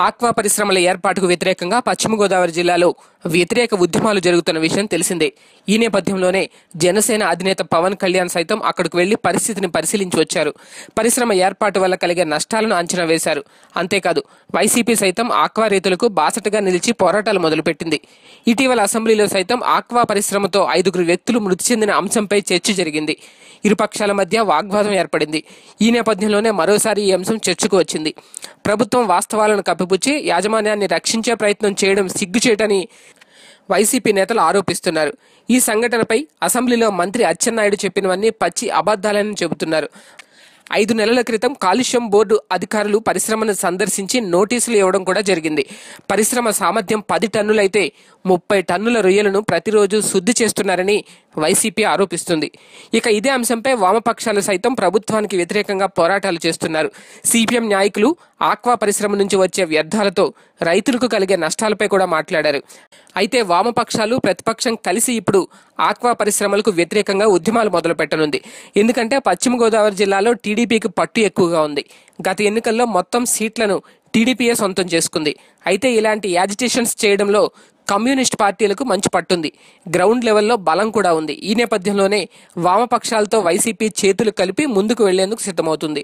Aqua పరిశ్రమల ఏర్పాటుకు వ్యతిరేకంగా పశ్చిమ గోదావరి జిల్లాలో వ్యతిరేక ఉద్యమాలు జరుగుతున్న విషయం తెలిసిందే. ఈ నేపథ్యంలోనే జనసేన అధినేత పవన్ కళ్యాణ్ సైతం అక్కడికి వెళ్లి పరిస్థితిని పరిశీలించి వచ్చారు. పరిశ్రమ ఏర్పాటు వల్ల కలిగే నష్టాలను అంచనా వేశారు. అంతేకాదు వైసీపీ సైతం ఆక్వా రైతులకు బాసటగా నిలిచి పోరాటాలు మొదలుపెట్టింది. ఇటీవల అసెంబ్లీలో సైతం ఆక్వా పరిశ్రమతో 5 వ్యక్తులు మృతి చెందిన అంశంపై చర్చ జరిగింది. ఇరుపక్షాల మధ్య వాగ్వాదం ఏర్పడింది. ఈ నేపథ్యంలోనే మరోసారి ఈ అంశం చర్చకు వచ్చింది. ప్రభుత్వం వాస్తవాలను కప్పిపుచ్చి యాజమాన్యాన్ని రక్షించే ప్రయత్నం చేయడం సిగ్గుచేటని వైసీపీ నేతలు ఆరోపిస్తున్నారు. ఈ సంఘటనపై అసెంబ్లీలో మంత్రి అచ్చెన్నాయుడు చెప్పినవన్నీ పచ్చి అబద్ధాలని చెబుతున్నారు. 5 నెలల క్రితం కాలుష్యం బోర్డు అధికారులు పరిశ్రమను సందర్శించి నోటీసులు ఇవ్వడం కూడా జరిగింది. పరిశ్రమ సామర్థ్యం 10 టన్నులైతే 30 టన్నుల రొయ్యలను ప్రతిరోజు శుద్ధి చేస్తున్నారని వైసీపీ ఆరోపిస్తుంది. ఇక ఇదే అంశంపై వామపక్షాలు సైతం ప్రభుత్వానికి వ్యతిరేకంగా పోరాటాలు చేస్తున్నారు. సిపిఎం నాయకులు ఆక్వా పరిశ్రమ నుంచి వచ్చే వ్యర్థాలతో రైతులకు కలిగే నష్టాలపై కూడా మాట్లాడారు. అయితే వామపక్షాలు ప్రతిపక్షం కలిసి ఇప్పుడు ఆక్వా పరిశ్రమలకు వ్యతిరేకంగా ఉద్యమాలు మొదలు పెట్టనుంది. ఎందుకంటే పశ్చిమ గోదావరి జిల్లాలో టీడీపీకి పట్టు ఎక్కువగా ఉంది. గత ఎన్నికల్లో మొత్తం సీట్లను టీడీపీయే సొంతం చేసుకుంది. అయితే ఇలాంటి యాజిటేషన్స్ చేయడంలో కమ్యూనిస్ట్ పార్టీలకు మంచి పట్టుంది. గ్రౌండ్ లెవెల్లో బలం కూడా ఉంది. ఈ నేపథ్యంలోనే వామపక్షాలతో వైసీపీ చేతులు కలిపి ముందుకు వెళ్లేందుకు సిద్ధమవుతుంది.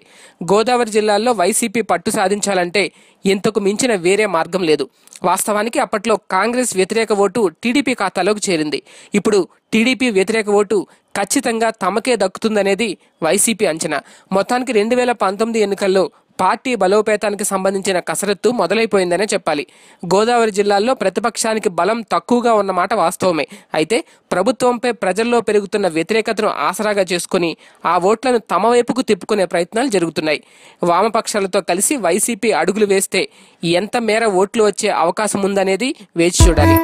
గోదావరి జిల్లాల్లో వైసీపీ పట్టు సాధించాలంటే ఇంతకు మించిన వేరే మార్గం లేదు. వాస్తవానికి అప్పట్లో కాంగ్రెస్ వ్యతిరేక ఓటు టీడీపీ ఖాతాలోకి చేరింది. ఇప్పుడు టీడీపీ వ్యతిరేక ఓటు ఖచ్చితంగా తమకే దక్కుతుందనేది వైసీపీ అంచనా. మొత్తానికి 2019 ఎన్నికల్లో పార్టీ బలోపేతానికి సంబంధించిన కసరత్తు మొదలైపోయిందనే చెప్పాలి. గోదావరి జిల్లాల్లో ప్రతిపక్షానికి బలం తక్కువగా ఉన్నమాట వాస్తవమే. అయితే ప్రభుత్వంపై ప్రజల్లో పెరుగుతున్న వ్యతిరేకతను ఆసరాగా చేసుకుని ఆ ఓట్లను తమ వైపుకు తిప్పుకునే ప్రయత్నాలు జరుగుతున్నాయి. వామపక్షాలతో కలిసి వైసీపీ అడుగులు వేస్తే ఎంత మేర ఓట్లు వచ్చే అవకాశం ఉందనేది వేచి చూడాలి.